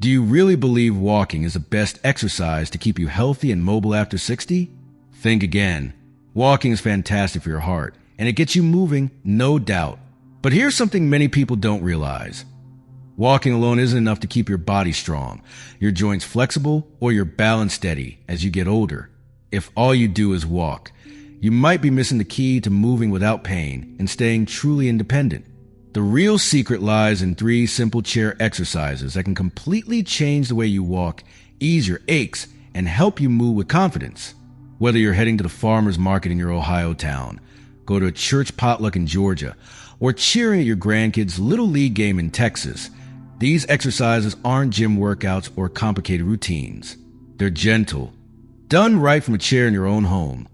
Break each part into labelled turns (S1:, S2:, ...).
S1: Do you really believe walking is the best exercise to keep you healthy and mobile after 60? Think again. Walking is fantastic for your heart, and it gets you moving, no doubt. But here's something many people don't realize. Walking alone isn't enough to keep your body strong, your joints flexible, or your balance steady as you get older. If all you do is walk, you might be missing the key to moving without pain and staying truly independent. The real secret lies in 3 simple chair exercises that can completely change the way you walk, ease your aches, and help you move with confidence. Whether you're heading to the farmer's market in your Ohio town, go to a church potluck in Georgia, or cheering at your grandkids' Little League game in Texas, these exercises aren't gym workouts or complicated routines. They're gentle, done right from a chair in your own home,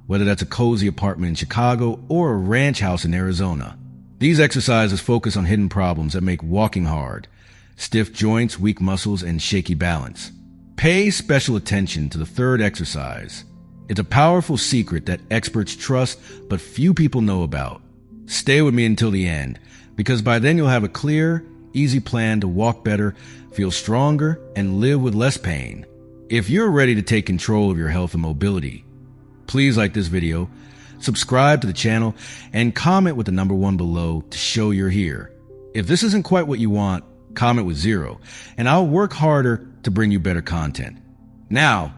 S1: whether that's a cozy apartment in Chicago or a ranch house in Arizona. These exercises focus on hidden problems that make walking hard: stiff joints, weak muscles, and shaky balance. Pay special attention to the 3rd exercise. It's a powerful secret that experts trust but few people know about. Stay with me until the end, because by then you'll have a clear, easy plan to walk better, feel stronger, and live with less pain. If you're ready to take control of your health and mobility, please like this video, subscribe to the channel, and comment with the number 1 below to show you're here. If this isn't quite what you want, comment with 0, and I'll work harder to bring you better content. Now,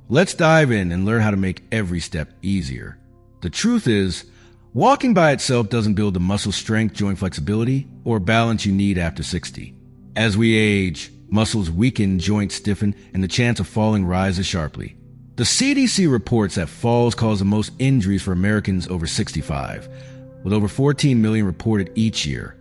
S1: let's dive in and learn how to make every step easier. The truth is, walking by itself doesn't build the muscle strength, joint flexibility, or balance you need after 60. As we age, muscles weaken, joints stiffen, and the chance of falling rises sharply. The CDC reports that falls cause the most injuries for Americans over 65, with over 14 million reported each year,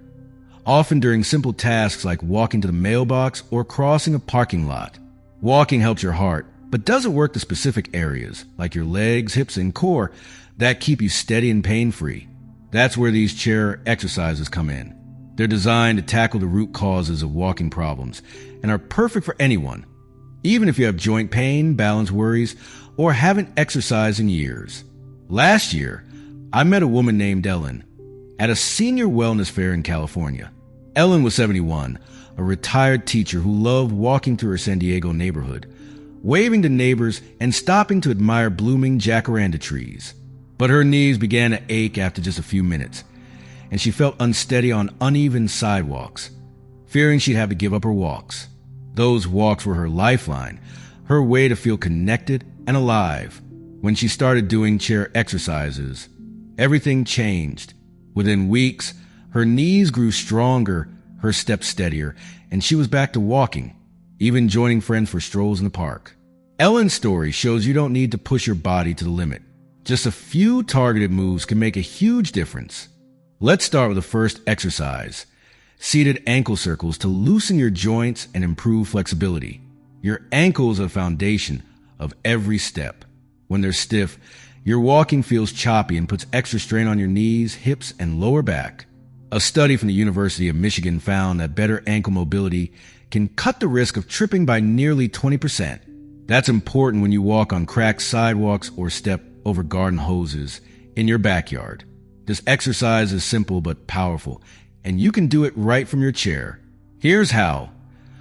S1: often during simple tasks like walking to the mailbox or crossing a parking lot. Walking helps your heart, but doesn't work the specific areas, like your legs, hips, and core, that keep you steady and pain-free. That's where these chair exercises come in. They're designed to tackle the root causes of walking problems and are perfect for anyone, even if you have joint pain, balance worries, or haven't exercised in years. Last year, I met a woman named Ellen at a senior wellness fair in California. Ellen was 71, a retired teacher who loved walking through her San Diego neighborhood, waving to neighbors and stopping to admire blooming jacaranda trees. But her knees began to ache after just a few minutes, and she felt unsteady on uneven sidewalks, fearing she'd have to give up her walks. Those walks were her lifeline, her way to feel connected and alive. When she started doing chair exercises, everything changed. Within weeks, her knees grew stronger, her steps steadier, and she was back to walking, even joining friends for strolls in the park. Ellen's story shows you don't need to push your body to the limit. Just a few targeted moves can make a huge difference. Let's start with the first exercise: seated ankle circles to loosen your joints and improve flexibility. Your ankles are the foundation of every step. When they're stiff, your walking feels choppy and puts extra strain on your knees, hips, and lower back. A study from the University of Michigan found that better ankle mobility can cut the risk of tripping by nearly 20%. That's important when you walk on cracked sidewalks or step over garden hoses in your backyard. This exercise is simple but powerful, and you can do it right from your chair. Here's how.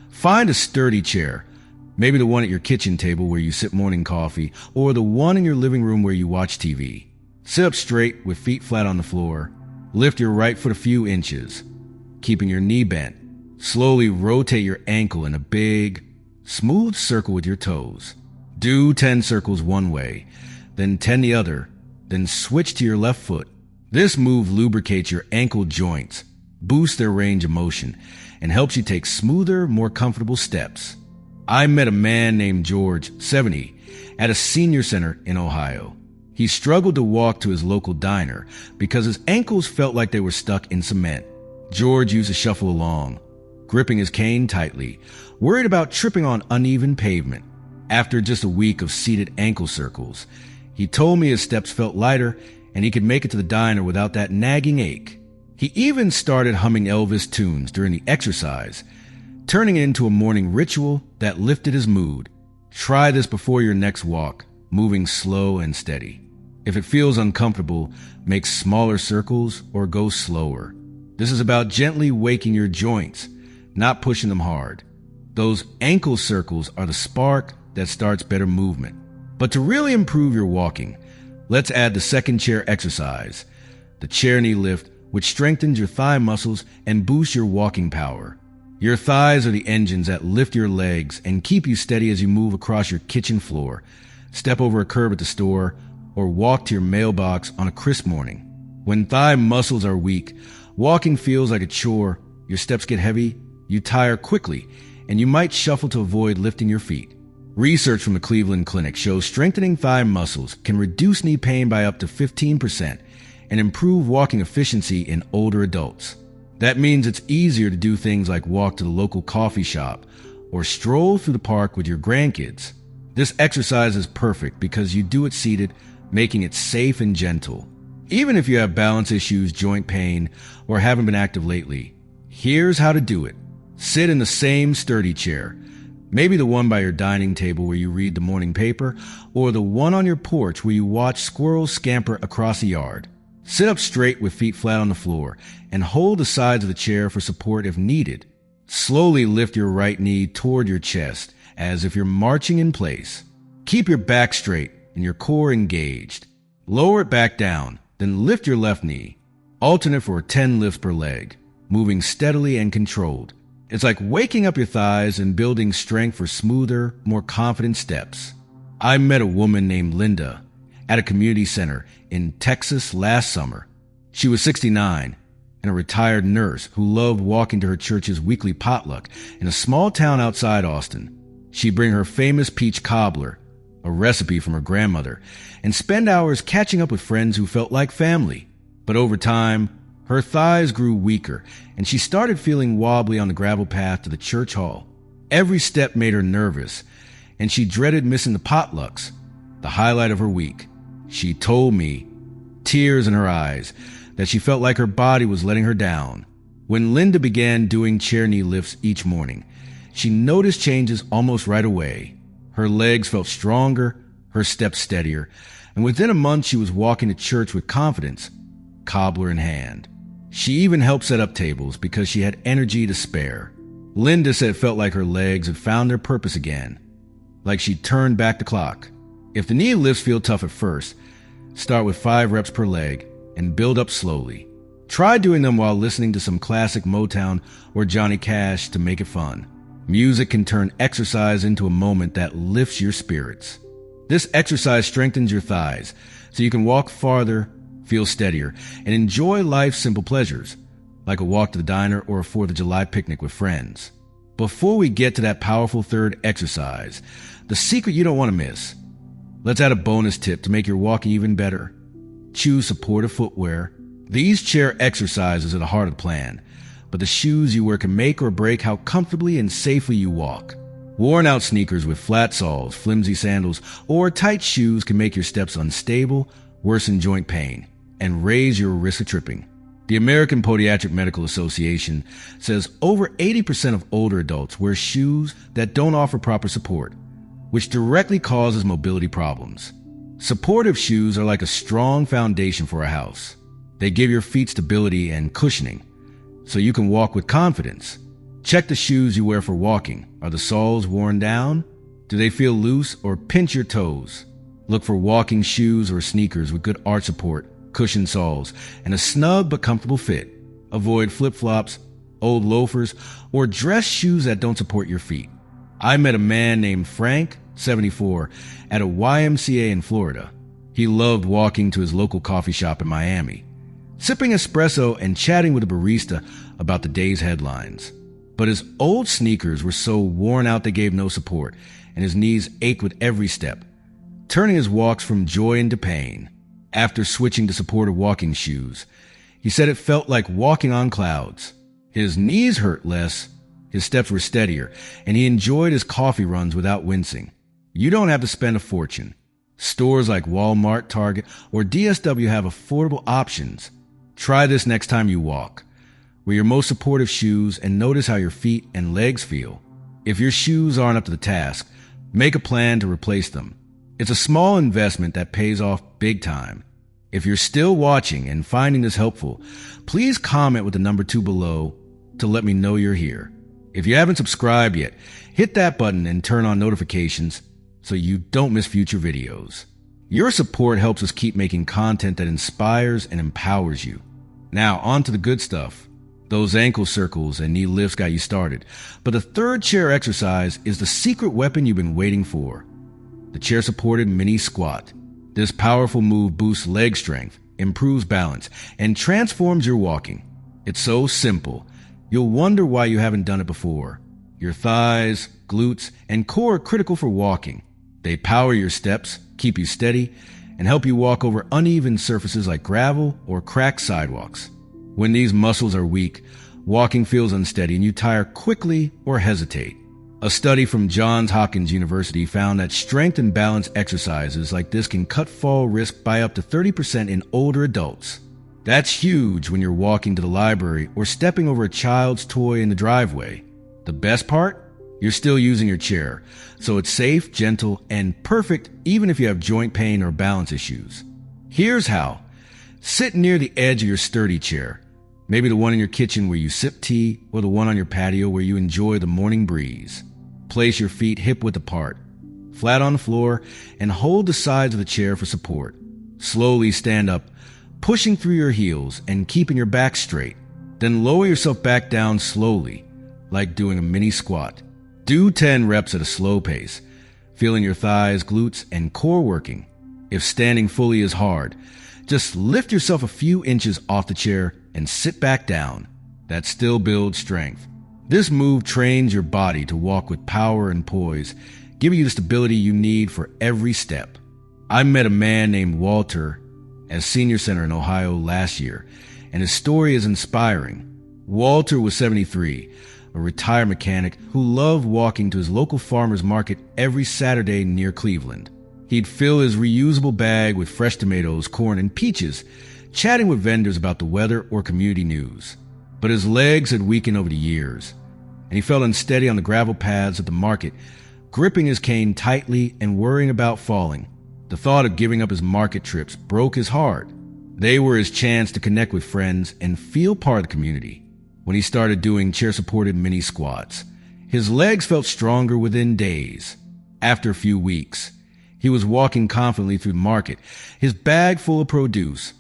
S1: Find a sturdy chair, maybe the one at your kitchen table where you sip morning coffee, or the one in your living room where you watch TV. Sit up straight with feet flat on the floor. Lift your right foot a few inches, keeping your knee bent. Slowly rotate your ankle in a big, smooth circle with your toes. Do 10 circles one way, then 10 the other, then switch to your left foot. This move lubricates your ankle joints, boosts their range of motion, and helps you take smoother, more comfortable steps. I met a man named George, 70, at a senior center in Ohio. He struggled to walk to his local diner because his ankles felt like they were stuck in cement. George used to shuffle along, gripping his cane tightly, worried about tripping on uneven pavement. After just a week of seated ankle circles, he told me his steps felt lighter and he could make it to the diner without that nagging ache. He even started humming Elvis tunes during the exercise, turning it into a morning ritual that lifted his mood. Try this before your next walk, moving slow and steady. If it feels uncomfortable, make smaller circles or go slower. This is about gently waking your joints, not pushing them hard. Those ankle circles are the spark that starts better movement. But to really improve your walking, let's add the second chair exercise, the chair knee lift, which strengthens your thigh muscles and boosts your walking power. Your thighs are the engines that lift your legs and keep you steady as you move across your kitchen floor, step over a curb at the store, or walk to your mailbox on a crisp morning. When thigh muscles are weak, walking feels like a chore, your steps get heavy, you tire quickly, and you might shuffle to avoid lifting your feet. Research from the Cleveland Clinic shows strengthening thigh muscles can reduce knee pain by up to 15% and improve walking efficiency in older adults. That means it's easier to do things like walk to the local coffee shop or stroll through the park with your grandkids. This exercise is perfect because you do it seated, making it safe and gentle. Even if you have balance issues, joint pain, or haven't been active lately, here's how to do it. Sit in the same sturdy chair, maybe the one by your dining table where you read the morning paper, or the one on your porch where you watch squirrels scamper across the yard. Sit up straight with feet flat on the floor and hold the sides of the chair for support if needed. Slowly lift your right knee toward your chest as if you're marching in place. Keep your back straight and your core engaged. Lower it back down, then lift your left knee. Alternate for 10 lifts per leg, moving steadily and controlled. It's like waking up your thighs and building strength for smoother, more confident steps. I met a woman named Linda at a community center in Texas last summer. She was 69 and a retired nurse who loved walking to her church's weekly potluck in a small town outside Austin. She'd bring her famous peach cobbler, a recipe from her grandmother, and spend hours catching up with friends who felt like family. But over time, her thighs grew weaker, and she started feeling wobbly on the gravel path to the church hall. Every step made her nervous, and she dreaded missing the potlucks, the highlight of her week. She told me, tears in her eyes, that she felt like her body was letting her down. When Linda began doing chair knee lifts each morning, she noticed changes almost right away. Her legs felt stronger, her steps steadier, and within a month she was walking to church with confidence, cobbler in hand. She even helped set up tables because she had energy to spare. Linda said it felt like her legs had found their purpose again, like she'd turned back the clock. If the knee lifts feel tough at first, start with 5 reps per leg and build up slowly. Try doing them while listening to some classic Motown or Johnny Cash to make it fun. Music can turn exercise into a moment that lifts your spirits. This exercise strengthens your thighs so you can walk farther, feel steadier, and enjoy life's simple pleasures, like a walk to the diner or a 4th of July picnic with friends. Before we get to that powerful third exercise, the secret you don't want to miss. Let's add a bonus tip to make your walking even better. Choose supportive footwear. These chair exercises are the heart of the plan, but the shoes you wear can make or break how comfortably and safely you walk. Worn-out sneakers with flat soles, flimsy sandals, or tight shoes can make your steps unstable, worsen joint pain, and raise your risk of tripping. The American Podiatric Medical Association says over 80% of older adults wear shoes that don't offer proper support, which directly causes mobility problems. Supportive shoes are like a strong foundation for a house. They give your feet stability and cushioning, so you can walk with confidence. Check the shoes you wear for walking. Are the soles worn down? Do they feel loose or pinch your toes? Look for walking shoes or sneakers with good arch support, cushioned soles, and a snug but comfortable fit. Avoid flip-flops, old loafers, or dress shoes that don't support your feet. I met a man named Frank, 74, at a YMCA in Florida. He loved walking to his local coffee shop in Miami, sipping espresso and chatting with a barista about the day's headlines. But his old sneakers were so worn out they gave no support, and his knees ached with every step, turning his walks from joy into pain. After switching to supportive walking shoes, he said it felt like walking on clouds. His knees hurt less, his steps were steadier, and he enjoyed his coffee runs without wincing. You don't have to spend a fortune. Stores like Walmart, Target, or DSW have affordable options. Try this next time you walk. Wear your most supportive shoes and notice how your feet and legs feel. If your shoes aren't up to the task, make a plan to replace them. It's a small investment that pays off big time. If you're still watching and finding this helpful, please comment with the number 2 below to let me know you're here. If you haven't subscribed yet, hit that button and turn on notifications so you don't miss future videos. Your support helps us keep making content that inspires and empowers you. Now, on to the good stuff. Those ankle circles and knee lifts got you started, but the third chair exercise is the secret weapon you've been waiting for. The chair-supported mini squat. This powerful move boosts leg strength, improves balance, and transforms your walking. It's so simple, you'll wonder why you haven't done it before. Your thighs, glutes, and core are critical for walking. They power your steps, keep you steady, and help you walk over uneven surfaces like gravel or cracked sidewalks. When these muscles are weak, walking feels unsteady and you tire quickly or hesitate. A study from Johns Hopkins University found that strength and balance exercises like this can cut fall risk by up to 30% in older adults. That's huge when you're walking to the library or stepping over a child's toy in the driveway. The best part? You're still using your chair, so it's safe, gentle, and perfect even if you have joint pain or balance issues. Here's how. Sit near the edge of your sturdy chair. Maybe the one in your kitchen where you sip tea, or the one on your patio where you enjoy the morning breeze. Place your feet hip-width apart, flat on the floor, and hold the sides of the chair for support. Slowly stand up, pushing through your heels and keeping your back straight. Then lower yourself back down slowly, like doing a mini squat. Do 10 reps at a slow pace, feeling your thighs, glutes, and core working. If standing fully is hard, just lift yourself a few inches off the chair and sit back down. That still builds strength. This move trains your body to walk with power and poise, giving you the stability you need for every step. I met a man named Walter at a senior center in Ohio last year, and his story is inspiring. Walter was 73, a retired mechanic who loved walking to his local farmer's market every Saturday near Cleveland. He'd fill his reusable bag with fresh tomatoes, corn, and peaches, chatting with vendors about the weather or community news. But his legs had weakened over the years, and he felt unsteady on the gravel paths at the market, gripping his cane tightly and worrying about falling. The thought of giving up his market trips broke his heart. They were his chance to connect with friends and feel part of the community. When he started doing chair-supported mini squats, his legs felt stronger within days. After a few weeks, he was walking confidently through the market, his bag full of produce,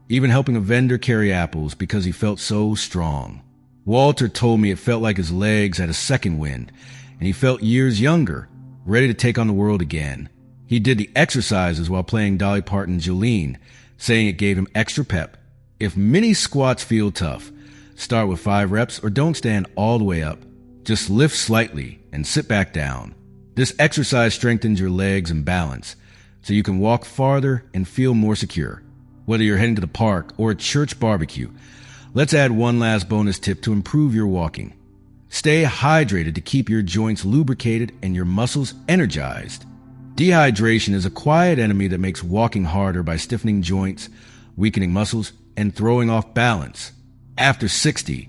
S1: even helping a vendor carry apples because he felt so strong. Walter told me it felt like his legs had a second wind, and he felt years younger, ready to take on the world again. He did the exercises while playing Dolly Parton's Jolene, saying it gave him extra pep. If mini squats feel tough, start with 5 reps or don't stand all the way up. Just lift slightly and sit back down. This exercise strengthens your legs and balance, so you can walk farther and feel more secure. Whether you're heading to the park or a church barbecue, let's add one last bonus tip to improve your walking. Stay hydrated to keep your joints lubricated and your muscles energized. Dehydration is a quiet enemy that makes walking harder by stiffening joints, weakening muscles, and throwing off balance. After 60,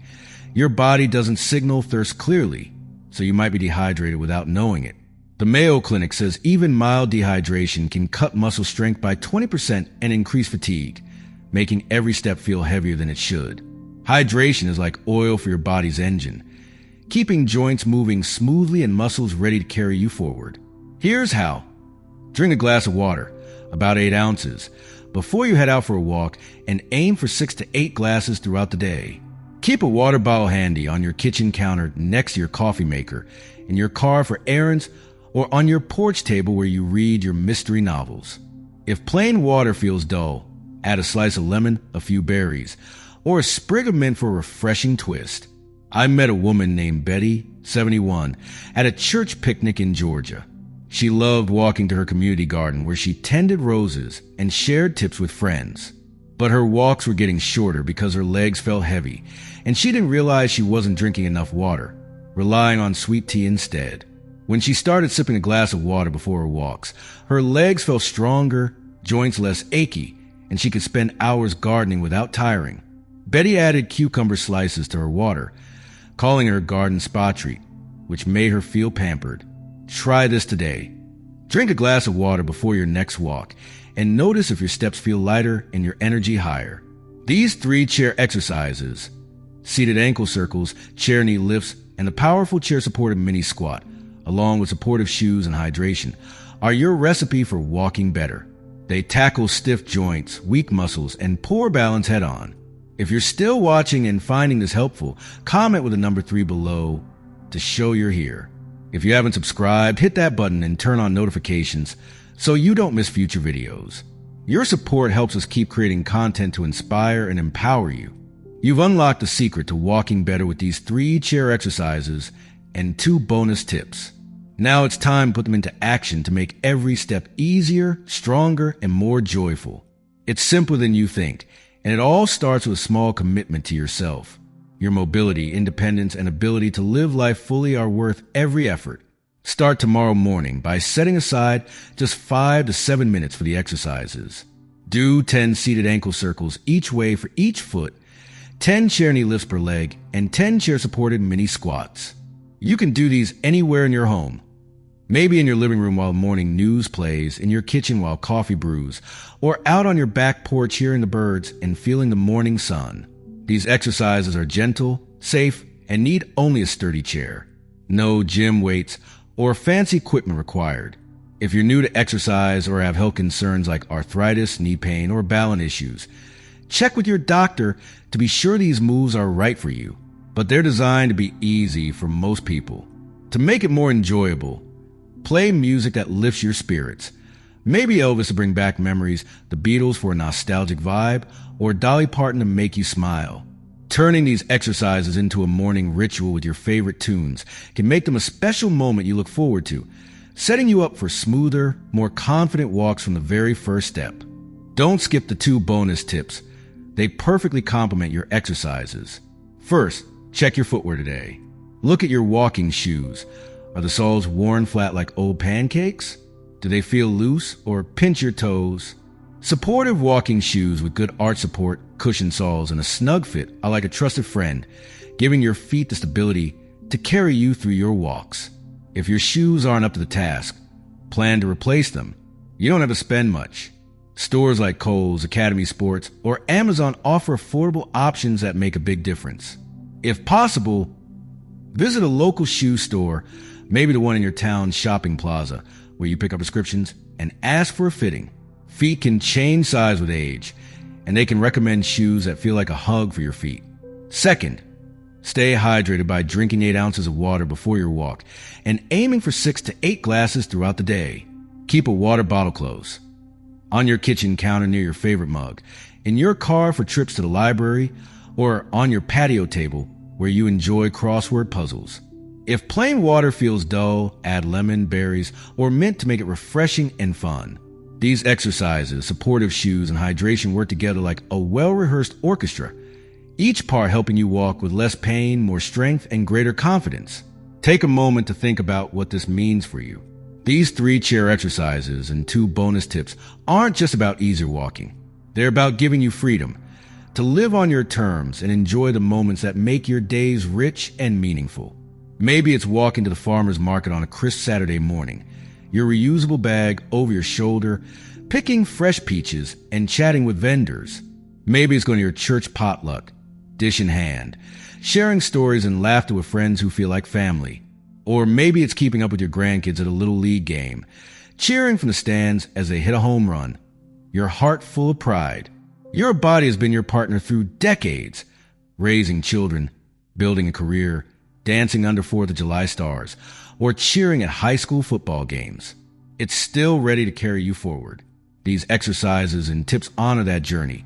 S1: your body doesn't signal thirst clearly, so you might be dehydrated without knowing it. The Mayo Clinic says even mild dehydration can cut muscle strength by 20% and increase fatigue, making every step feel heavier than it should. Hydration is like oil for your body's engine, keeping joints moving smoothly and muscles ready to carry you forward. Here's how. Drink a glass of water, about 8 ounces, before you head out for a walk, and aim for 6 to 8 glasses throughout the day. Keep a water bottle handy on your kitchen counter next to your coffee maker, in your car for errands, or on your porch table where you read your mystery novels. If plain water feels dull, add a slice of lemon, a few berries, or a sprig of mint for a refreshing twist. I met a woman named Betty, 71, at a church picnic in Georgia. She loved walking to her community garden where she tended roses and shared tips with friends. But her walks were getting shorter because her legs felt heavy, and she didn't realize she wasn't drinking enough water, relying on sweet tea instead. When she started sipping a glass of water before her walks, her legs felt stronger, joints less achy, and she could spend hours gardening without tiring. Betty added cucumber slices to her water, calling it her garden spa treat, which made her feel pampered. Try this today. Drink a glass of water before your next walk, and notice if your steps feel lighter and your energy higher. These 3 chair exercises, seated ankle circles, chair knee lifts, and the powerful chair-supported mini squat, along with supportive shoes and hydration, are your recipe for walking better. They tackle stiff joints, weak muscles, and poor balance head-on. If you're still watching and finding this helpful, comment with a number 3 below to show you're here. If you haven't subscribed, hit that button and turn on notifications so you don't miss future videos. Your support helps us keep creating content to inspire and empower you. You've unlocked the secret to walking better with these 3 chair exercises and 2 bonus tips. Now it's time to put them into action to make every step easier, stronger, and more joyful. It's simpler than you think, and it all starts with a small commitment to yourself. Your mobility, independence, and ability to live life fully are worth every effort. Start tomorrow morning by setting aside just 5 to 7 minutes for the exercises. Do 10 seated ankle circles each way for each foot, 10 chair knee lifts per leg, and 10 chair-supported mini squats. You can do these anywhere in your home. Maybe in your living room while morning news plays, in your kitchen while coffee brews, or out on your back porch hearing the birds and feeling the morning sun. These exercises are gentle, safe, and need only a sturdy chair. No gym weights or fancy equipment required. If you're new to exercise or have health concerns like arthritis, knee pain, or balance issues, check with your doctor to be sure these moves are right for you. But they're designed to be easy for most people. To make it more enjoyable, play music that lifts your spirits. Maybe Elvis to bring back memories, the Beatles for a nostalgic vibe, or Dolly Parton to make you smile. Turning these exercises into a morning ritual with your favorite tunes can make them a special moment you look forward to, setting you up for smoother, more confident walks from the very first step. Don't skip the 2 bonus tips. They perfectly complement your exercises. First, check your footwear today. Look at your walking shoes. Are the soles worn flat like old pancakes? Do they feel loose or pinch your toes? Supportive walking shoes with good arch support, cushion soles, and a snug fit are like a trusted friend, giving your feet the stability to carry you through your walks. If your shoes aren't up to the task, plan to replace them. You don't have to spend much. Stores like Kohl's, Academy Sports, or Amazon offer affordable options that make a big difference. If possible, visit a local shoe store, maybe the one in your town's shopping plaza, where you pick up prescriptions, and ask for a fitting. Feet can change size with age, and they can recommend shoes that feel like a hug for your feet. Second, stay hydrated by drinking 8 ounces of water before your walk and aiming for 6 to 8 glasses throughout the day. Keep a water bottle close, on your kitchen counter near your favorite mug, in your car for trips to the library, or on your patio table where you enjoy crossword puzzles. If plain water feels dull, add lemon, berries, or mint to make it refreshing and fun. These exercises, supportive shoes, and hydration work together like a well-rehearsed orchestra, each part helping you walk with less pain, more strength, and greater confidence. Take a moment to think about what this means for you. These 3 chair exercises and 2 bonus tips aren't just about easier walking. They're about giving you freedom to live on your terms and enjoy the moments that make your days rich and meaningful. Maybe it's walking to the farmer's market on a crisp Saturday morning, your reusable bag over your shoulder, picking fresh peaches and chatting with vendors. Maybe it's going to your church potluck, dish in hand, sharing stories and laughter with friends who feel like family. Or maybe it's keeping up with your grandkids at a little league game, cheering from the stands as they hit a home run, your heart full of pride. Your body has been your partner through decades, raising children, building a career, dancing under 4th of July stars, or cheering at high school football games. It's still ready to carry you forward. These exercises and tips honor that journey,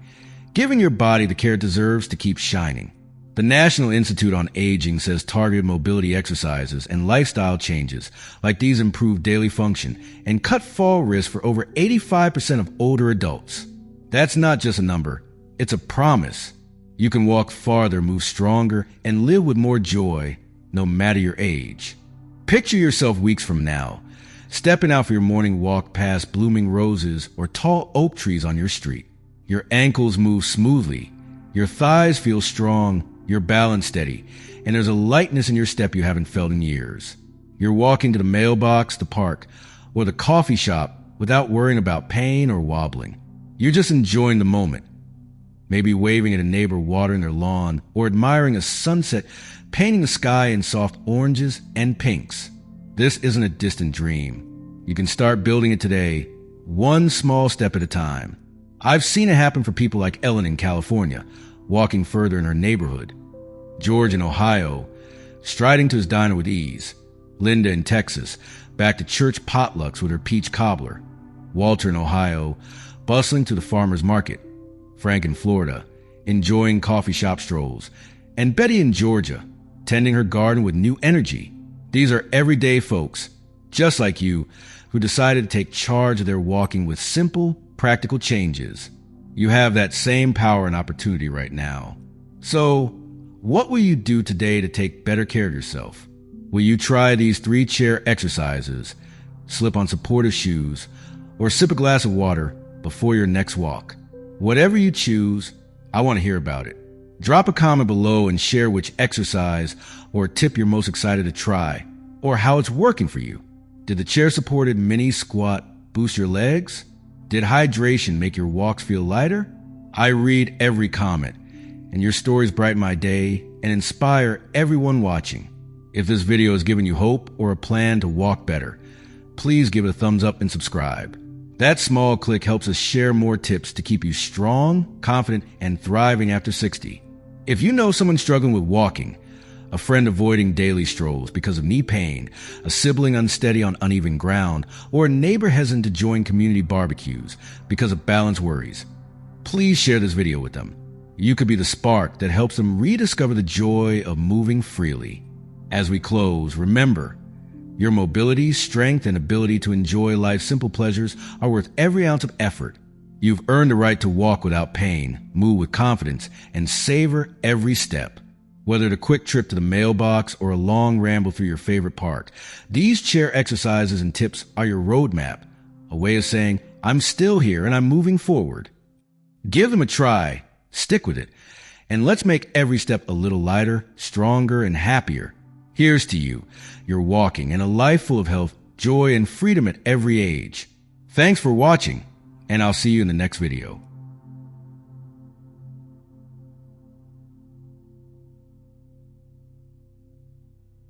S1: giving your body the care it deserves to keep shining. The National Institute on Aging says targeted mobility exercises and lifestyle changes like these improve daily function and cut fall risk for over 85% of older adults. That's not just a number, it's a promise. You can walk farther, move stronger, and live with more joy, no matter your age. Picture yourself weeks from now, stepping out for your morning walk past blooming roses or tall oak trees on your street. Your ankles move smoothly, your thighs feel strong, your balance steady, and there's a lightness in your step you haven't felt in years. You're walking to the mailbox, the park, or the coffee shop without worrying about pain or wobbling. You're just enjoying the moment. Maybe waving at a neighbor watering their lawn, or admiring a sunset painting the sky in soft oranges and pinks. This isn't a distant dream. You can start building it today, one small step at a time. I've seen it happen for people like Ellen in California, walking further in her neighborhood. George in Ohio, striding to his diner with ease. Linda in Texas, back to church potlucks with her peach cobbler. Walter in Ohio, bustling to the farmer's market. Frank in Florida, enjoying coffee shop strolls. And Betty in Georgia, tending her garden with new energy. These are everyday folks, just like you, who decided to take charge of their walking with simple, practical changes. You have that same power and opportunity right now. So, what will you do today to take better care of yourself? Will you try these 3-chair exercises, slip on supportive shoes, or sip a glass of water before your next walk? Whatever you choose, I want to hear about it. Drop a comment below and share which exercise or tip you're most excited to try, or how it's working for you. Did the chair-supported mini squat boost your legs? Did hydration make your walks feel lighter? I read every comment, and your stories brighten my day and inspire everyone watching. If this video has given you hope or a plan to walk better, please give it a thumbs up and subscribe. That small click helps us share more tips to keep you strong, confident, and thriving after 60. If you know someone struggling with walking, a friend avoiding daily strolls because of knee pain, a sibling unsteady on uneven ground, or a neighbor hesitant to join community barbecues because of balance worries, please share this video with them. You could be the spark that helps them rediscover the joy of moving freely. As we close, remember, your mobility, strength, and ability to enjoy life's simple pleasures are worth every ounce of effort. You've earned the right to walk without pain, move with confidence, and savor every step. Whether it's a quick trip to the mailbox or a long ramble through your favorite park, these chair exercises and tips are your roadmap, a way of saying, I'm still here and I'm moving forward. Give them a try, stick with it, and let's make every step a little lighter, stronger, and happier. Here's to you, your walking, and a life full of health, joy, and freedom at every age. Thanks for watching, and I'll see you in the next video.